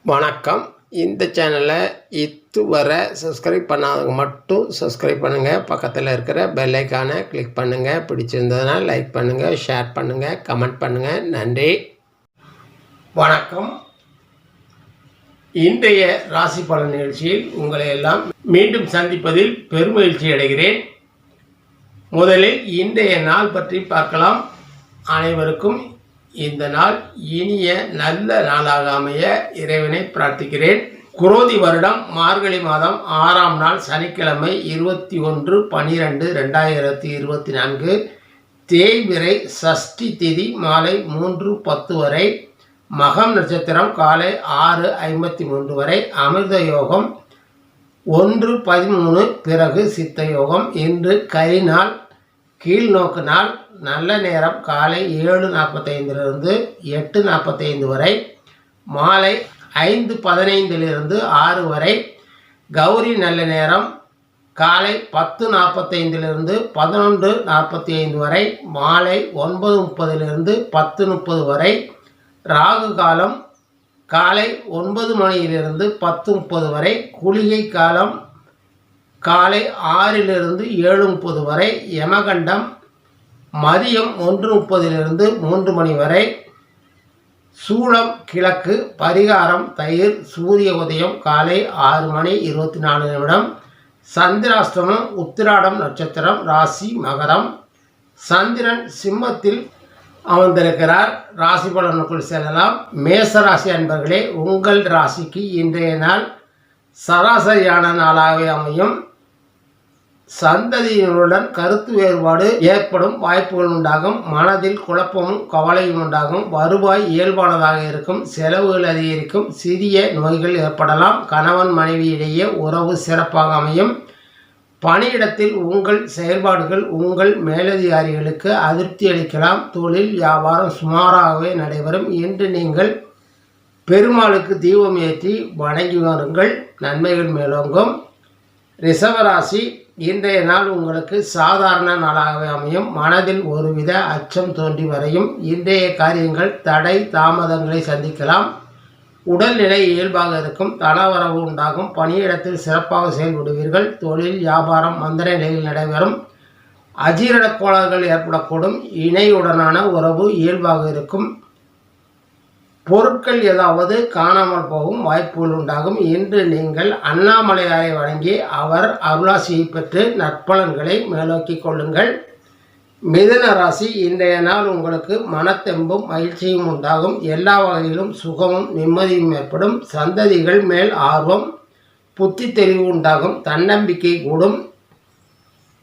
வணக்கம். இந்த சேனலை இதுவரை சப்ஸ்கிரைப் பண்ணாதவங்க மட்டும் சப்ஸ்கிரைப் பண்ணுங்கள். பக்கத்தில் இருக்கிற பெல் ஐக்கானை கிளிக் பண்ணுங்கள். பிடிச்சிருந்ததுன்னா லைக் பண்ணுங்கள், ஷேர் பண்ணுங்கள், கமெண்ட் பண்ணுங்கள். நன்றி. வணக்கம். இன்றைய ராசி பலன் நிகழ்ச்சியில் உங்களை எல்லாம் மீண்டும் சந்திப்பதில் பெருமகிழ்ச்சி அடைகிறேன். முதலில் இன்றைய நாள் பற்றி பார்க்கலாம். அனைவருக்கும் இந்த நாள் இனிய நல்ல நாளாக அமைய இறைவனை பிரார்த்திக்கிறேன். குரோதி வருடம் மார்கழி மாதம் 6ஆம் நாள் சனிக்கிழமை 21/12/2024 தேய்பிறை சஷ்டி திதி மாலை 3:10 வரை, மகம் நட்சத்திரம் காலை 6:53 வரை, அமிர்த யோகம் 1:13 பிறகு சித்த யோகம். இன்று கரிநாள், கீழ்நோக்கு நாள். நல்ல நேரம் காலை 7:45 8:45 வரை, மாலை 5:15 6 வரை. கௌரி நல்ல நேரம் காலை 10:45 11:45 வரை, மாலை 9:30 10:30 வரை. ராகு காலம் காலை 9 மணியிலிருந்து 10:30 வரை. குளிகை காலம் காலை 6 7:30 வரை. யமகண்டம் மதியம் 1:30 3 மணி வரை. சூலம் கிழக்கு. பரிகாரம் தயிர். சூரிய உதயம் காலை 6:24. சந்திராஷ்டமம் உத்திராடம் நட்சத்திரம். ராசி மகரம். சந்திரன் சிம்மத்தில் அமர்ந்திருக்கிறார். ராசி பலனுக்குள் செல்லலாம். மேசராசி அன்பர்களே, உங்கள் ராசிக்கு இன்றைய நாள் சராசரியான நாளாகவே அமையும். சந்ததியினருடன் கருத்து வேறுபாடு ஏற்படும் வாய்ப்புகள் உண்டாகும். மனதில் குழப்பமும் கவலையும் உண்டாகும். வருவாய் இயல்பானதாக இருக்கும். செலவுகள் அதிகரிக்கும். சிறிய நோய்கள் ஏற்படலாம். கணவன் மனைவியிடையே உறவு சிறப்பாக அமையும். பணியிடத்தில் உங்கள் செயல்பாடுகள் உங்கள் மேலதிகாரிகளுக்கு அதிருப்தி அளிக்கலாம். தொழில் வியாபாரம் சுமாராகவே நடைபெறும். இன்று நீங்கள் பெருமாளுக்கு தீபம் ஏற்றி வணங்கி வருங்கள். நன்மைகள் மேலோங்கும். ரிஷபராசி, இன்றைய நாள் உங்களுக்கு சாதாரண நாளாகவே அமையும். மனதில் ஒருவித அச்சம் தோன்றி வரையும். இன்றைய காரியங்கள் தடை தாமதங்களை சந்திக்கலாம். உடல்நிலை இயல்பாக இருக்கும். தனவரவு உண்டாகும். பணியிடத்தில் சிறப்பாக செயல்படுவீர்கள். தொழில் வியாபாரம் மந்தர நிலையில் நடைபெறும். அஜீரண கோளாறுகள் ஏற்படக்கூடும். இணையுடனான உறவு இயல்பாக இருக்கும். பொருட்கள் ஏதாவது காணாமல் போகும் வாய்ப்புகள் உண்டாகும். இன்று நீங்கள் அண்ணாமலையாரை வணங்கி அவர் அருளாசியை பெற்று நற்பலன்களை மேலோக்கிக் கொள்ளுங்கள். மிதுன ராசி, இன்றைய நாள் உங்களுக்கு மனத்தெம்பும் மகிழ்ச்சியும் உண்டாகும். எல்லா வகையிலும் சுகமும் நிம்மதியும் ஏற்படும். சந்ததிகள் மேல் ஆர்வம், புத்தி தெளிவு உண்டாகும். தன்னம்பிக்கை கூடும்.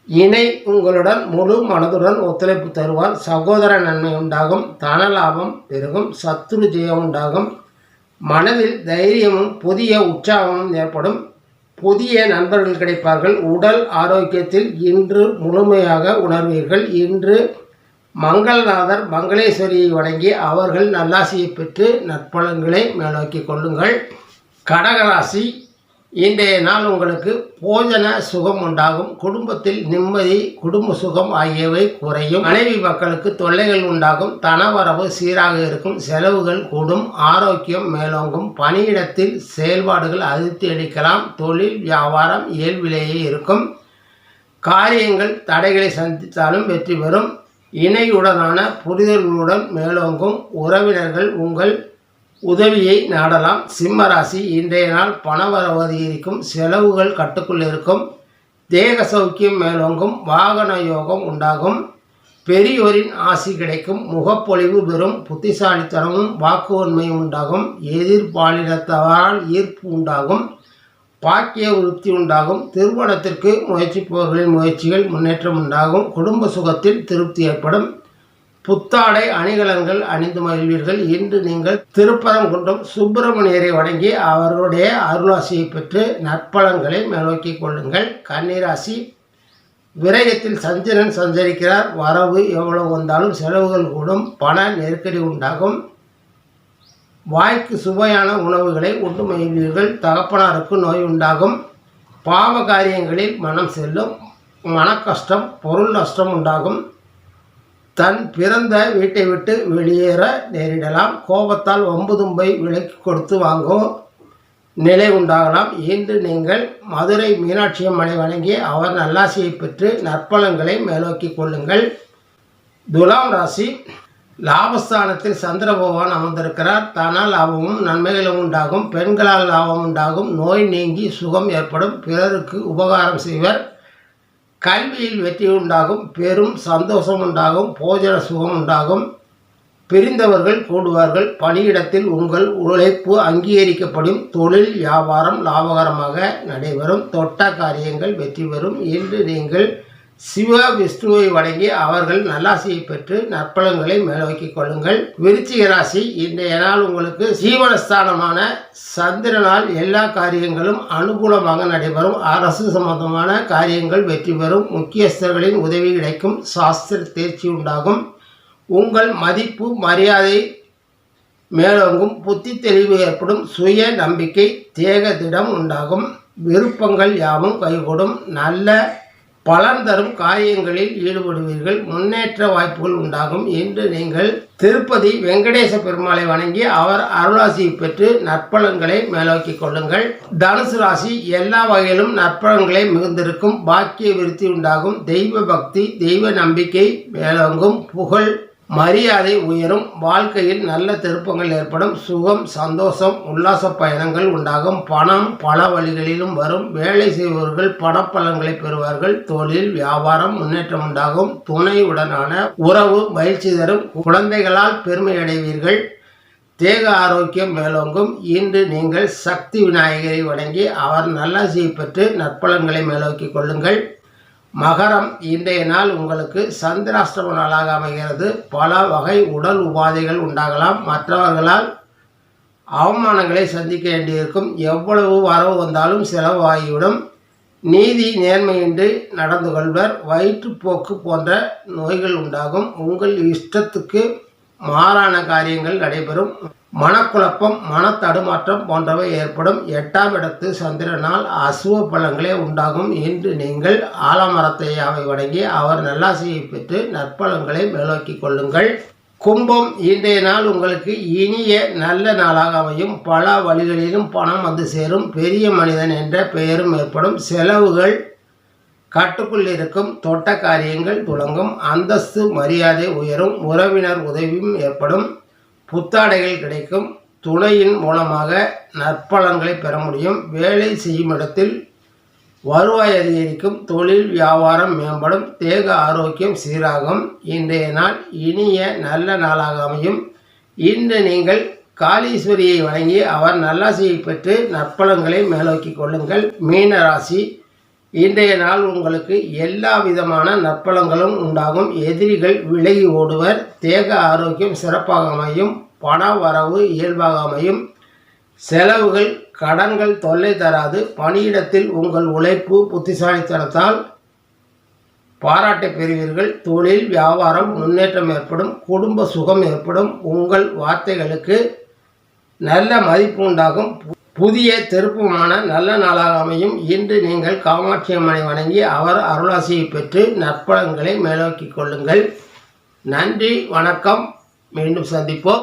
இணை உங்களுடன் முழு மனதுடன் ஒத்துழைப்பு தருவார். சகோதர நன்மை உண்டாகும். தன லாபம் பெருகும். சத்துரு ஜெயம் உண்டாகும். மனதில் தைரியமும் புதிய உற்சாகமும் ஏற்படும். புதிய நண்பர்கள் கிடைப்பார்கள். உடல் ஆரோக்கியத்தில் இன்று முழுமையாக உணர்வீர்கள். இன்று மங்களநாதர் மங்களேஸ்வரியை வணங்கி அவர்கள் நல்லாசியை பெற்று நற்பலன்களை மேலோக்கி கொள்ளுங்கள். கடகராசி, இன்றைய நாள் உங்களுக்கு போஜன சுகம் உண்டாகும். குடும்பத்தில் நிம்மதி, குடும்ப சுகம் ஆகியவை குறையும். மனைவி மக்களுக்கு தொல்லைகள் உண்டாகும். தனவரவு சீராக இருக்கும். செலவுகள் கூடும். ஆரோக்கியம் மேலோங்கும். பணியிடத்தில் செயல்பாடுகள் அதிருப்தி அளிக்கலாம். தொழில் வியாபாரம் இயல்பிலேயே இருக்கும். காரியங்கள் தடைகளை சந்தித்தாலும் வெற்றி பெறும். இணையுடனான புரிதல்களுடன் மேலோங்கும். உறவினர்கள் உங்கள் உதவியை நாடலாம். சிம்மராசி, இன்றைய நாள் பணவரவு அதிகரிக்கும். செலவுகள் கட்டுக்குள் இருக்கும். தேக சௌக்கியம் மேலோங்கும். வாகன யோகம் உண்டாகும். பெரியோரின் ஆசி கிடைக்கும். முகப்பொழிவு பெறும். புத்திசாலித்தனமும் வாக்கு உண்மையும் உண்டாகும். எதிர்பாலினத்தவரால் ஈர்ப்பு உண்டாகும். பாக்கிய விருத்தி உண்டாகும். திருமணத்திற்கு முயற்சிப்பவர்களின் முயற்சிகள் முன்னேற்றம் உண்டாகும். குடும்ப சுகத்தில் திருப்தி ஏற்படும். புத்தாடை அணிகலன்கள் அணிந்து மகிழ்வீர்கள். இன்று நீங்கள் திருப்பரங்குன்றம் சுப்பிரமணியரை வணங்கி அவர்களுடைய அருளாசியை பெற்று நற்பலன்களை மேலோக்கிக் கொள்ளுங்கள். கன்னிராசி, விரயத்தில் சந்திரன் சஞ்சரிக்கிறார். வரவு எவ்வளவு வந்தாலும் செலவுகள் கூடும். பண நெருக்கடி உண்டாகும். வாய்க்கு சுவையான உணவுகளை உண்டு மகிழ்வீர்கள். தகப்பனாருக்கு நோய் உண்டாகும். பாவ காரியங்களில் மனம் செல்லும். மனக்கஷ்டம், பொருள் நஷ்டம் உண்டாகும். தன் பிறந்த வீட்டை விட்டு வெளியேற நேரிடலாம். கோபத்தால் வம்பு தும்பை விலைக்கு கொடுத்து வாங்கும். நிலை உண்டாகலாம். இன்று நீங்கள் மதுரை மீனாட்சி அம்மனை வணங்கி அவர் நல்லாசியை பெற்று நற்பலன்களை மேலோக்கி கொள்ளுங்கள். துலாம் ராசி, லாபஸ்தானத்தில் சந்திர பகவான் அமர்ந்திருக்கிறார். தனால் லாபமும் நன்மைகளும் உண்டாகும். பெண்களால் லாபம் உண்டாகும். நோய் நீங்கி சுகம் ஏற்படும். பிறருக்கு உபகாரம் செய்வர். கல்வியில் வெற்றி உண்டாகும். பெரும் சந்தோஷம் உண்டாகும். போஜன சுகம் உண்டாகும். பிரிந்தவர்கள் கூடுவார்கள். பணியிடத்தில் உங்கள் உழைப்பு அங்கீகரிக்கப்படும். தொழில் வியாபாரம் லாபகரமாக நடைபெறும். தொட்ட காரியங்கள் வெற்றி பெறும். இன்று நீங்கள் சிவ விஷ்ணுவை வணங்கி அவர்கள் நல்லாசியை பெற்று நற்பலன்களை மேலோக்கிக் கொள்ளுங்கள். விருச்சிக ராசி, இன்றைய நாள் உங்களுக்கு ஜீவனஸ்தானமான சந்திரனால் எல்லா காரியங்களும் அனுகூலமாக நடைபெறும். அரசு சம்பந்தமான காரியங்கள் வெற்றி பெறும். முக்கியஸ்தர்களின் உதவி கிடைக்கும். சாஸ்திர தேர்ச்சி உண்டாகும். உங்கள் மதிப்பு மரியாதை மேலோங்கும். புத்தி தெளிவு ஏற்படும். சுய நம்பிக்கை தேகத்திடம் உண்டாகும். விருப்பங்கள் யாவும் கைகூடும். நல்ல பலன் தரும் காரியங்களில் ஈடுபடுவீர்கள். முன்னேற்ற வாய்ப்புகள் உண்டாகும். இன்று நீங்கள் திருப்பதி வெங்கடேச பெருமாளை வணங்கி அவர் அருளாசியை பெற்று நற்பலன்களை மேலோக்கிக் கொள்ளுங்கள். தனுசு ராசி, எல்லா வகையிலும் நற்பலன்களை மிகுந்திருக்கும். பாக்கிய விருத்தி உண்டாகும். தெய்வ பக்தி தெய்வ நம்பிக்கை மேலோங்கும். புகழ் மரியாதை உயரும். வாழ்க்கையில் நல்ல திருப்பங்கள் ஏற்படும். சுகம் சந்தோஷம் உல்லாச பயணங்கள் உண்டாகும். பணம் பல வழிகளிலும் வரும். வேலை செய்பவர்கள் பணப்பலன்களை பெறுவார்கள். தொழில் வியாபாரம் முன்னேற்றம் உண்டாகும். துணையுடனான உறவு மகிழ்ச்சி தரும். குழந்தைகளால் பெருமை அடைவீர்கள். தேக ஆரோக்கியம் மேலோங்கும். இன்று நீங்கள் சக்தி விநாயகரை வணங்கி அவர் நல்லாசியை பெற்று நற்பலன்களை மேலோக்கிக் கொள்ளுங்கள். மகரம், இன்றைய நாள் உங்களுக்கு சந்திராஷ்டம நாளாக அமைகிறது. பல வகை உடல் உபாதைகள் உண்டாகலாம். மற்றவர்களால் அவமானங்களை சந்திக்க வேண்டியிருக்கும். எவ்வளவு வரவு வந்தாலும் செலவாகிவிடும். நீதி நேர்மையின்றி நடந்து கொள்வர். வயிற்றுப்போக்கு போன்ற நோய்கள் உண்டாகும். உங்கள் இஷ்டத்துக்கு மாறான காரியங்கள் நடைபெறும். மனக்குழப்பம் மனத்தடுமாற்றம் போன்றவை ஏற்படும். 8ஆம் இடத்து சந்திரனால் அசுவ பலன்களே உண்டாகும். இன்று நீங்கள் ஆலமரத்தையாவை வணங்கி அவர் நல்லாசியை பெற்று நற்பலன்களை மேலோக்கிக் கொள்ளுங்கள். கும்பம், இன்றைய நாள் உங்களுக்கு இனிய நல்ல நாளாக அமையும். பல வழிகளிலும் பணம் வந்து சேரும். பெரிய மனிதன் என்ற பெயரும் ஏற்படும். செலவுகள் கட்டுக்குள் இருக்கும். தொட்ட காரியங்கள் துளங்கும். அந்தஸ்து மரியாதை உயரும். உறவினர் உதவியும் ஏற்படும். புத்தாடைகள் கிடைக்கும். துணையின் மூலமாக நற்பலன்களை பெற முடியும். வேலை செய்யும் இடத்தில் வருவாய் அதிகரிக்கும். தொழில் வியாபாரம் மேம்படும். தேக ஆரோக்கியம் சீராகும். இன்றைய நாள் இனிய நல்ல நாளாக அமையும். இன்று நீங்கள் காளீஸ்வரியை வணங்கி அவர் நல்லாசியை பெற்று நற்பலன்களை மேலோக்கிக் கொள்ளுங்கள். மீன ராசி, இன்றைய நாள் உங்களுக்கு எல்லா விதமான நற்பலன்களும் உண்டாகும். எதிரிகள் விலகி ஓடுவர். தேக ஆரோக்கியம் சிறப்பாக அமையும். பண வரவு இயல்பாக அமையும். செலவுகள் கடன்கள் தொல்லை தராது. பணியிடத்தில் உங்கள் உழைப்பு புத்திசாலித்தனத்தால் பாராட்டை பெறுவீர்கள். தொழில் வியாபாரம் முன்னேற்றம் ஏற்படும். குடும்ப சுகம் ஏற்படும். உங்கள் வார்த்தைகளுக்கு நல்ல மதிப்பு உண்டாகும். புதிய திருப்பமான நல்ல நாளாக அமையும். இன்று நீங்கள் காமாட்சி அம்மனை வணங்கி அவர் அருளாசியை பெற்று நற்பலன்களை மேலோக்கிக் கொள்ளுங்கள். நன்றி, வணக்கம். மீண்டும் சந்திப்போம்.